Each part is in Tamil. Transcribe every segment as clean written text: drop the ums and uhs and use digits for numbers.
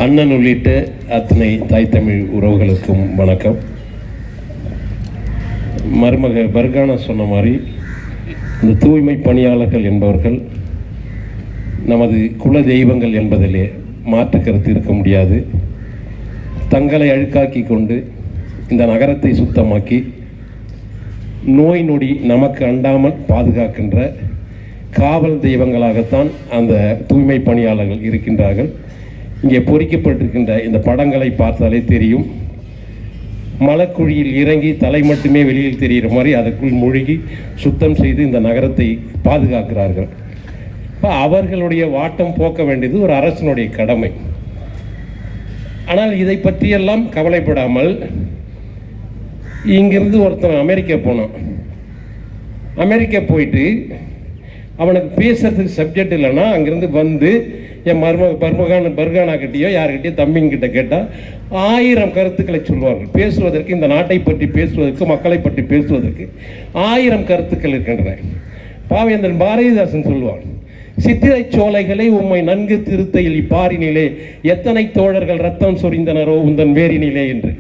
அண்ணன் உள்ளிட்ட அத்தனை தாய் தமிழ் உறவுகளுக்கும் வணக்கம். மருமக பர்கானா சொன்ன மாதிரி இந்த தூய்மை பணியாளர்கள் என்பவர்கள் நமது குல தெய்வங்கள் என்பதிலே மாற்று கருத்து இருக்க முடியாது. தங்களை அழுக்காக்கி கொண்டு இந்த நகரத்தை சுத்தமாக்கி நோய் நொடி நமக்கு அண்டாமல் பாதுகாக்கின்ற காவல் தெய்வங்களாகத்தான் அந்த தூய்மை பணியாளர்கள் இருக்கின்றார்கள். இங்கே பொறிக்கப்பட்டிருக்கின்ற இந்த படங்களை பார்த்தாலே தெரியும். மலக்குழியில் இறங்கி தலை மட்டுமே வெளியில் தெரிகிற மாதிரி அதற்குள் மூழ்கி சுத்தம் செய்து இந்த நகரத்தை பாதுகாக்கிறார்கள். இப்போ அவர்களுடைய வாட்டம் போக்க வேண்டியது ஒரு அரசனுடைய கடமை. ஆனால் இதை பற்றியெல்லாம் கவலைப்படாமல் இங்கிருந்து ஒருத்தன் அமெரிக்கா போனான். அமெரிக்கா போயிட்டு அவனுக்கு பேசுறதுக்கு சப்ஜெக்ட் இல்லைன்னா அங்கேருந்து வந்து என் பர்கானா கிட்டேயோ யார்கிட்டயோ தம்பிங்கிட்ட கேட்டால் 1000 கருத்துக்களை சொல்வார்கள். பேசுவதற்கு, இந்த நாட்டை பற்றி பேசுவதற்கு, மக்களை பற்றி பேசுவதற்கு 1000 கருத்துக்கள் இருக்கின்றன. பாவேந்தன் பாரதிதாசன் சொல்வான், சித்திரை சோலைகளை உம்மை நன்கு திருத்தையில் இப்பாரினிலே எத்தனை தோழர்கள் ரத்தம் சொரிந்தனரோ உந்தன் வேரினிலே என்று.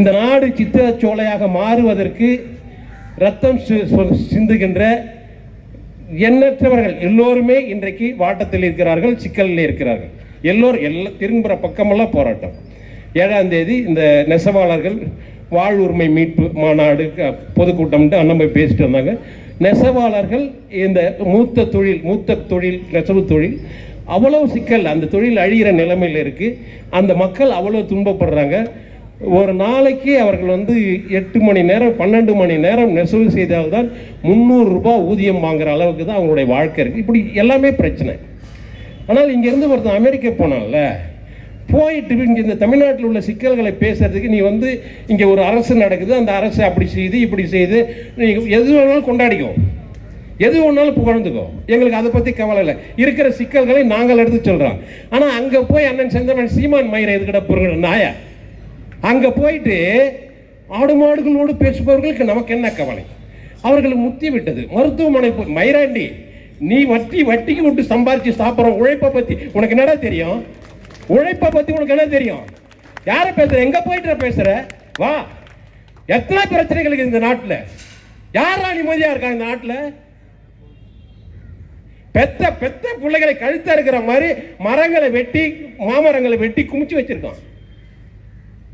இந்த நாடு சித்திரை சோலையாக மாறுவதற்கு ரத்தம் சிந்துகின்ற எண்ணற்றவர்கள் எல்லோருமே இன்றைக்கு வாட்டத்தில் இருக்கிறார்கள், சிக்கலில் இருக்கிறார்கள். எல்லாம் திரும்புகிற பக்கமெல்லாம் போராட்டம். 7ஆம் தேதி இந்த நெசவாளர்கள் வாழ்வுரிமை மீட்பு மாநாடு பொதுக்கூட்டம்ட்டு அண்ணன் போய் பேசிட்டு வந்தாங்க. நெசவாளர்கள் இந்த மூத்த தொழில் நெசவு தொழில் அவ்வளோ சிக்கல், அந்த தொழில் அழிகிற நிலைமையில் இருக்குது. அந்த மக்கள் அவ்வளோ துன்பப்படுறாங்க. ஒரு நாளைக்கு அவர்கள் 8 மணி நேரம் 12 மணி நேரம் நெசவு செய்தால்தான் 300 ரூபாய் ஊதியம் வாங்குற அளவுக்கு தான் அவங்களுடைய வாழ்க்கை இருக்குது. இப்படி எல்லாமே பிரச்சனை. ஆனால் இங்கேருந்து ஒருத்தன் அமெரிக்கா போனால போயிட்டு இங்கே இந்த தமிழ்நாட்டில் உள்ள சிக்கல்களை பேசுறதுக்கு நீ இங்கே ஒரு அரசு நடக்குது, அந்த அரசு அப்படி செய்து இப்படி செய்து நீ எது வேணாலும் கொண்டாடிக்கோ, எது வேணாலும் புகழ்ந்துக்கோ, எங்களுக்கு அதை பற்றி கவலை இல்லை. இருக்கிற சிக்கல்களை நாங்கள் எடுத்து சொல்கிறோம். ஆனால் அங்கே போய் அண்ணன் செந்தமன் சீமான் மயிரை எதுக்கிட்ட பொருள் நாயா அங்கே போயிட்டு ஆடு மாடுகளோடு பேசுபவர்களுக்கு நமக்கு என்ன கவலை? அவர்களுக்கு முத்தி விட்டது. மருத்துவமனை மயிராண்டி, நீ வட்டிக்கு விட்டு சம்பாரிச்சு சாப்பிட்ற உழைப்பை பற்றி உனக்கு என்னடா தெரியும்? உழைப்பை பற்றி உனக்கு என்ன தெரியும்? யாரை பேசுற? எங்கே போயிட்டு பேசுற? வா, எத்தனை பிரச்சனைகளுக்கு இந்த நாட்டில். யாரா நிம்மதியாக இருக்கா இந்த நாட்டில்? பெத்த பிள்ளைகளை கழுத்த இருக்கிற மாதிரி மரங்களை வெட்டி, மாமரங்களை வெட்டி குமிச்சு வச்சிருக்கான்.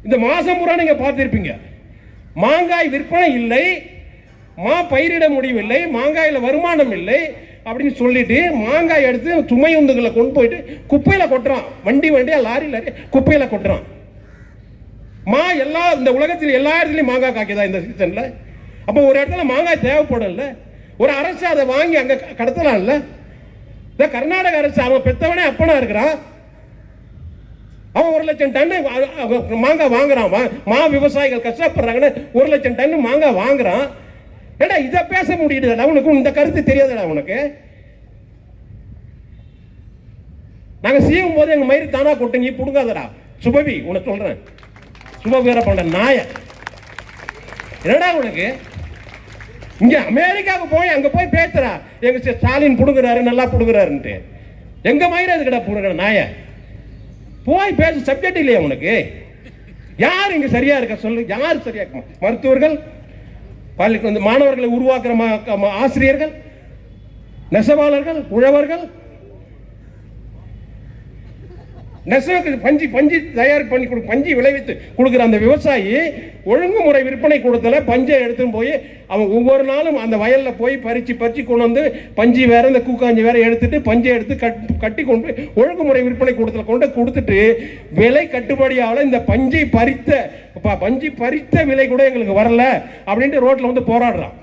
இந்த மாசம் பூரா நீங்க பார்த்திருப்பீங்க. மாங்காய் விற்பனை இல்லை, பயிரிட முடியவில்லை, மாங்காயில வருமானம் இல்லை அப்படின்னு சொல்லிட்டு மாங்காய் எடுத்து சுமை உந்துகளை கொண்டு போயிட்டு குப்பையில கொட்டுறான். வண்டியா லாரி குப்பையில கொட்டுறான். இந்த உலகத்தில் எல்லா இடத்துலையும் மாங்காய் காய்க்குதா இந்த சீசன்ல? அப்போ ஒரு இடத்துல மாங்காய் தேவைப்படல, ஒரு அரசு அதை வாங்கி அங்க கடத்தலாம்ல. இந்த கர்நாடக அரசு அவன் பெத்தவனே அப்பனா இருக்கிறான். அவன் 1 லட்சம் டன்னு மாங்காய் வாங்குறான். விவசாயிகள் கஷ்டப்படுறாங்கன்னு 1 லட்சம் டன்னு மாங்காய் வாங்குறான். ஏடா இதை பேச முடியுதுடா உனக்கு? இந்த கருத்து தெரியாதுடா உனக்கு? நாங்க செய்யும் போது எங்க மயிறு தானா கொட்டு, நீ புடுங்காதடா. சுபவி உனக்கு சொல்றேன், சுபவீர பண்ற நாய என்னடா உனக்கு? இங்க அமெரிக்காவுக்கு போய் அங்க போய் பேசுறா, எங்க ஸ்டாலின் புடுங்குறாரு, நல்லா புடுங்குறாருன்ட்டு. எங்க மயிறு அதுக்கடா புடுங்குற நாய? போய் பேச சப்ஜெக்ட் இல்லையா உனக்கு? யார் இங்க சரியா இருக்க சொல்லு? யார் சரியா இருக்க? மருத்துவர்கள், பள்ளிக்கு மாணவர்களை உருவாக்குற ஆசிரியர்கள், நெசவாளர்கள், உழவர்கள், நெசவுக்கு பஞ்சு தயார் பண்ணி பஞ்சு விளைவித்து கொடுக்குற அந்த விவசாயி ஒழுங்குமுறை விற்பனை கொடுத்தல பஞ்சை எடுத்துன்னு போய் அவன் ஒவ்வொரு நாளும் அந்த வயலில் போய் பறிச்சு கொண்டு பஞ்சு வேற, இந்த கூக்காஞ்சி வேற எடுத்துட்டு பஞ்சை எடுத்து கட்டி கொண்டு ஒழுங்குமுறை விற்பனை கொடுத்தல கொடுத்துட்டு விலை கட்டுப்படியால் இந்த பஞ்சு பறித்த விலை கூட எங்களுக்கு வரல அப்படின்ட்டு ரோட்ல போராடுறான்.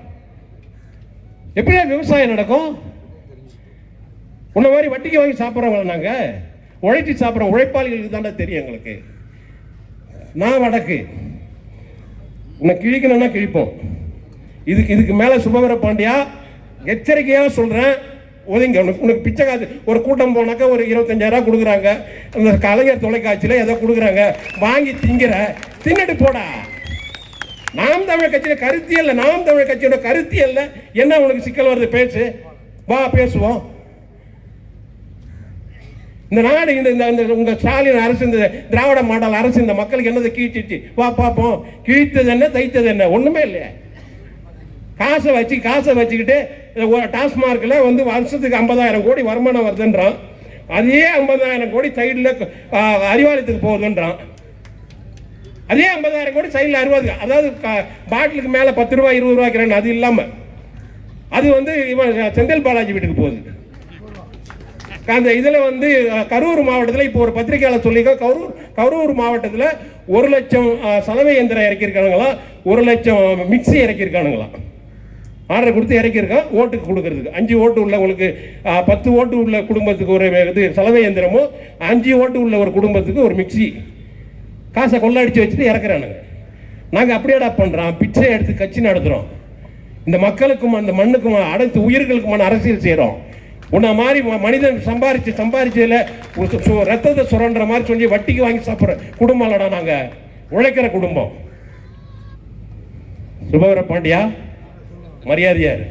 எப்படியா விவசாயம் நடக்கும்? உன்ன மாதிரி வட்டிக்கு வாங்கி சாப்பிட்றவங்க நாங்க உழைச்சி சாப்பிட்ற உழைப்பாளிகளுக்கு தானே தெரியும் எங்களுக்கு. நான் வடக்கு உன்னை கிழிக்கணும்னா கிழிப்போம். இதுக்கு மேல சுபவீர பாண்டியா எச்சரிக்கையாக சொல்றேன், ஒதுங்க. உனக்கு பிச்சை காசு ஒரு கூட்டம் போனாக்கா ஒரு 25,000 கொடுக்குறாங்க, அந்த கலைஞர் தொலைக்காட்சியில் ஏதோ கொடுக்குறாங்க, வாங்கி தின்னுட்டு போடா. நாம் தமிழ் கட்சியில கருத்தியல்ல, நாம் தமிழ் கட்சியோட கருத்தியல்ல என்ன உனக்கு சிக்கல் வருது? பேசு, வா பேசுவோம். இந்த நாடு இந்த உங்கள் ஸ்டாலின் அரசு, இந்த திராவிட மாடல் அரசு இந்த மக்களுக்கு என்னதை கீழ்ச்சிச்சு? வா பார்ப்போம். கிழித்தது என்ன, தைத்தது என்ன? ஒன்றுமே இல்லையா? காசை வச்சுக்கிட்டு டாஸ்மார்க்கில் வந்து வருஷத்துக்கு 50,000 கோடி வருமானம் வருதுன்றான். அதே 50,000 கோடி சைடில் அறிவாலயத்துக்கு போகுதுன்றான். அதே 50,000 கோடி சைடில் 60, அதாவது பாட்டிலுக்கு மேலே 10 ரூபா 20 ரூபாய்க்கு, அது இல்லாமல் அது வந்து இவன் செந்தில் பாலாஜி வீட்டுக்கு போகுது. அந்த இதில் வந்து கரூர் மாவட்டத்தில் இப்போ ஒரு பத்திரிகையாளர் சொல்லியிருக்கோம், கரூர் மாவட்டத்தில் 1 லட்சம் சலவை இயந்திரம் இறக்கியிருக்கானுங்களாம், 1 லட்சம் மிக்சி இறக்கியிருக்கானுங்களாம். ஆர்டர் கொடுத்து இறக்கியிருக்கான் ஓட்டுக்கு கொடுக்கறதுக்கு. 5 ஓட்டு உள்ளவங்களுக்கு 10 ஓட்டு உள்ள குடும்பத்துக்கு ஒரு இது சலவை இயந்திரமும், 5 ஓட்டு உள்ள ஒரு குடும்பத்துக்கு ஒரு மிக்சி. காசை கொள்ளடிச்சு வச்சுட்டு இறக்குறானுங்க. நாங்கள் அப்படியேடா பண்ணுறோம், பிச்சை எடுத்து கட்சி நடத்துகிறோம். இந்த மக்களுக்கும் அந்த மண்ணுக்கும் அனைத்து உயிர்களுக்குமான அரசியல் செய்கிறோம். உன்ன மாதிரி மனிதன் சம்பாரிச்சதில் ரத்தத்தை சுரன்ற மாதிரி சொல்லி வட்டிக்கு வாங்கி சாப்பிட்ற குடும்பம் இல்லடா நாங்கள், உழைக்கிற குடும்பம். சுபவர பாண்டியா மரியாதையார்.